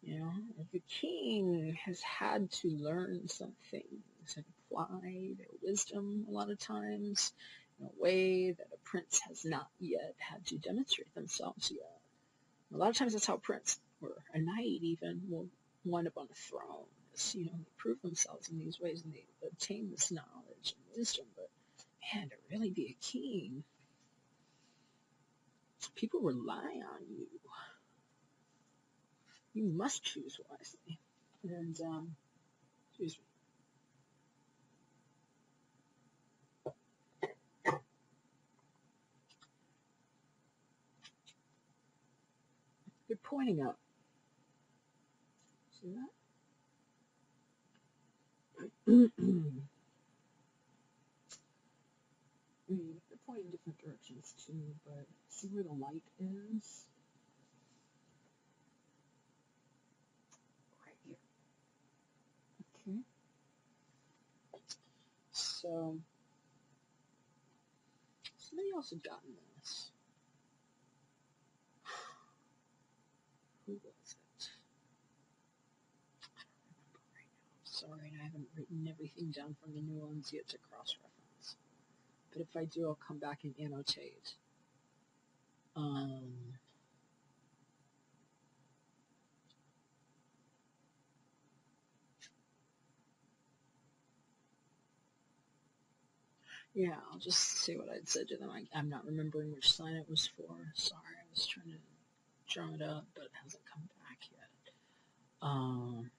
You know, the king has had to learn some things and apply their wisdom a lot of times in a way that a prince has not yet had to demonstrate themselves yet. A lot of times that's how a prince, or a knight even, will wind up on a throne. You know, they prove themselves in these ways and they obtain this knowledge and wisdom. But man, to really be a king, people rely on you. You must choose wisely. And, excuse me. You're pointing up. See that? I mean, they're pointing in different directions too, but see where the light is? Right here. Okay. So, somebody else had gotten this. Who was it? I don't remember right now. Sorry, and I haven't written everything down from the new ones yet to cross-reference. But if I do, I'll come back and annotate. Yeah, I'll just say what I'd said to them. I'm not remembering which sign it was for. Sorry, I was trying to drum it up, but it hasn't come back yet.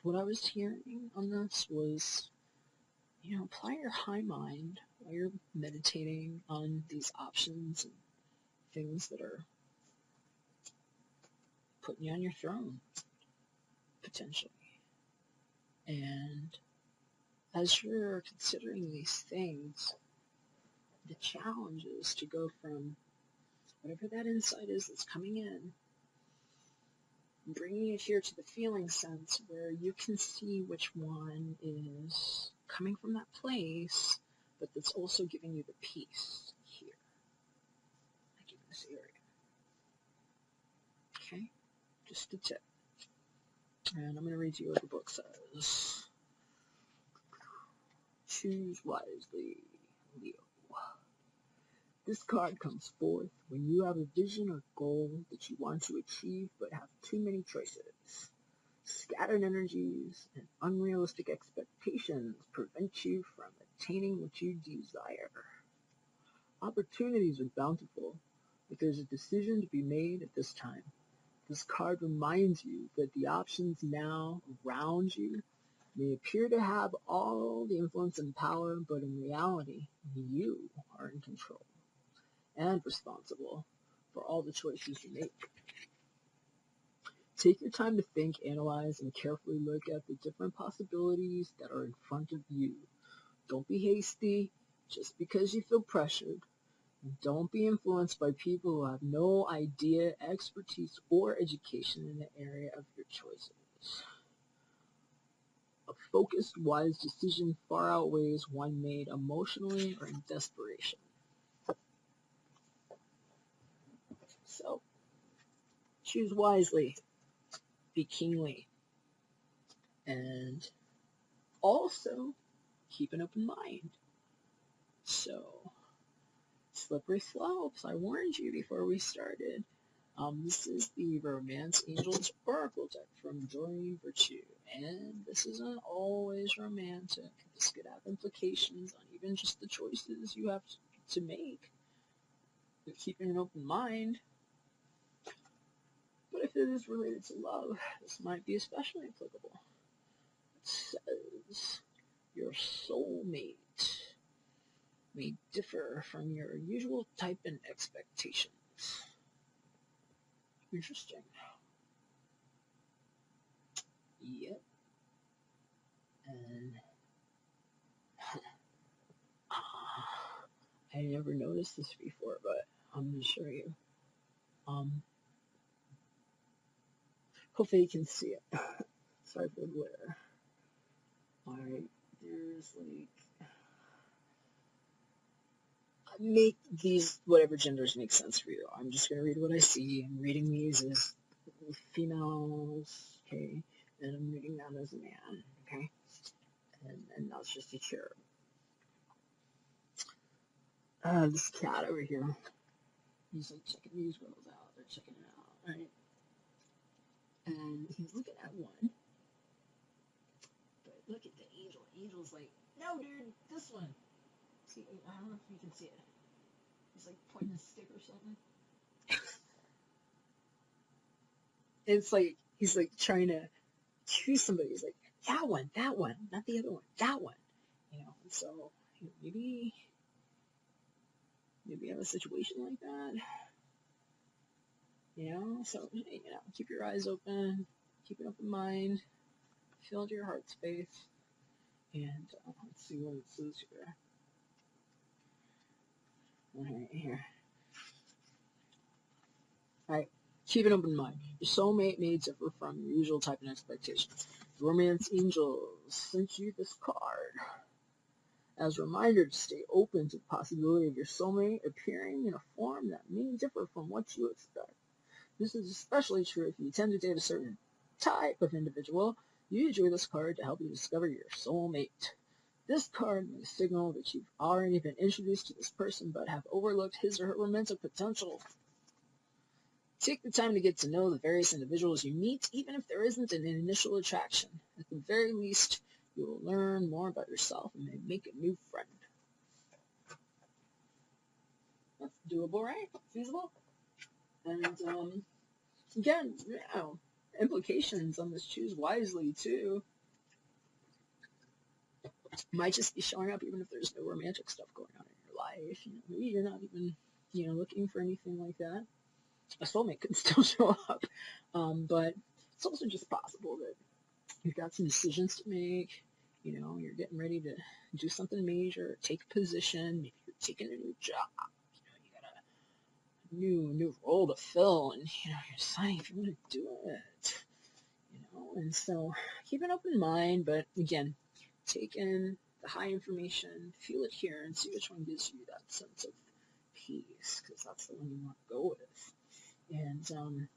What I was hearing on this was, apply your high mind while you're meditating on these options and things that are putting you on your throne, potentially. And as you're considering these things, the challenge is to go from whatever that insight is that's coming in, bringing it here to the feeling sense where you can see which one is coming from that place, but that's also giving you the peace here, like in this area. Okay? Just a tip. And I'm going to read you what the book says. Choose wisely, Leo. This card comes forth when you have a vision or goal that you want to achieve but have too many choices. Scattered energies and unrealistic expectations prevent you from attaining what you desire. Opportunities are bountiful, but there's a decision to be made at this time. This card reminds you that the options now around you may appear to have all the influence and power, but in reality, you are in control and responsible for all the choices you make. Take your time to think, analyze, and carefully look at the different possibilities that are in front of you. Don't be hasty just because you feel pressured. Don't be influenced by people who have no idea, expertise, or education in the area of your choices. A focused, wise decision far outweighs one made emotionally or in desperation. So, choose wisely, be kingly, and also keep an open mind. So, slippery slopes, I warned you before we started. This is the Romance Angels Oracle deck from Doreen Virtue, and this isn't always romantic. This could have implications on even just the choices you have to make. But keeping an open mind. But if it is related to love, this might be especially applicable. It says, your soulmate may differ from your usual type and expectations. Interesting. Yep. And I never noticed this before, but I'm going to show you. Hopefully you can see it. Sorry for the glare. Alright, there's make these whatever genders make sense for you. I'm just going to read what I see. I'm reading these as females, okay, and I'm reading them as a man, okay, and that's just a cherub. This cat over here, he's like checking these girls out. They're checking it out, right? And he's looking at one, but look at the angel. Angel's like, no, dude, this one. See, I don't know if you can see it. He's like pointing a stick or something. It's like he's like trying to choose somebody. He's like, that one, not the other one, that one. And so maybe you have a situation like that. So keep your eyes open, keep an open mind, feel into your heart space, and let's see what it says here. Alright, here. Alright, keep an open mind. Your soulmate may differ from your usual type and expectations. The romance angels sent you this card as a reminder to stay open to the possibility of your soulmate appearing in a form that may differ from what you expect. This is especially true if you tend to date a certain type of individual. You enjoy this card to help you discover your soulmate. This card may signal that you've already been introduced to this person but have overlooked his or her romantic potential. Take the time to get to know the various individuals you meet, even if there isn't an initial attraction. At the very least, you will learn more about yourself and may make a new friend. That's doable, right? Feasible? And, again, implications on this choose wisely, too. Might just be showing up even if there's no romantic stuff going on in your life. Maybe you're not even, looking for anything like that. A soulmate could still show up. But it's also just possible that you've got some decisions to make. You're getting ready to do something major, take a position, maybe you're taking a new job. You got a new role to fill, and you're deciding if you want to do it. And so keep an open mind, but again, take in the high information, feel it here, and see which one gives you that sense of peace, because that's the one you want to go with. And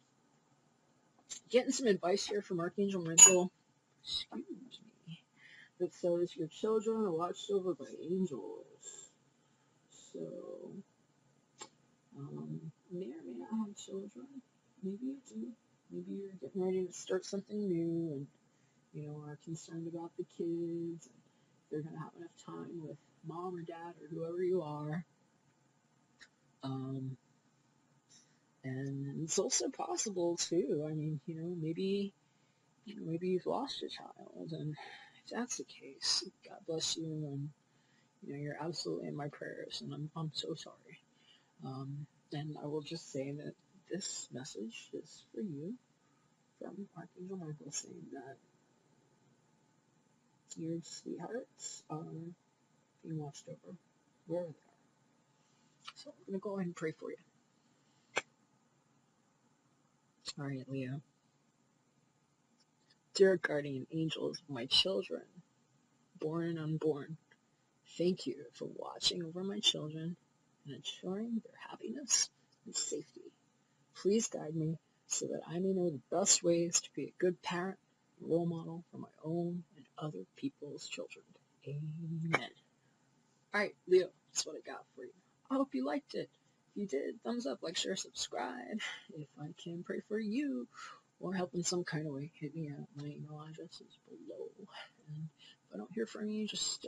getting some advice here from Archangel Michael. Excuse me. That says your children are watched over by angels. So, may or may not have children. Maybe you do. Maybe you're getting ready to start something new and, are concerned about the kids. And if they're going to have enough time with mom or dad or whoever you are. And it's also possible, too. I mean, maybe you've lost your child. And if that's the case, God bless you. And, you're absolutely in my prayers. And I'm so sorry. And I will just say that this message is for you from Archangel Michael, saying that your sweethearts are being watched over wherever they are. So I'm going to go ahead and pray for you. All right, Leo. Dear guardian angels of my children, born and unborn, thank you for watching over my children and ensuring their happiness and safety. Please guide me so that I may know the best ways to be a good parent and role model for my own and other people's children. Amen. Alright, Leo, that's what I got for you. I hope you liked it. If you did, thumbs up, like, share, subscribe. If I can pray for you or help in some kind of way, hit me up. My email address is below. And if I don't hear from you, just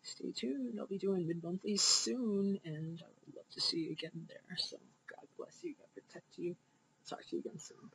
stay tuned. I'll be doing mid-monthlies soon, and I would love to see you again there. So God bless you. God protect you. Talk to you again soon.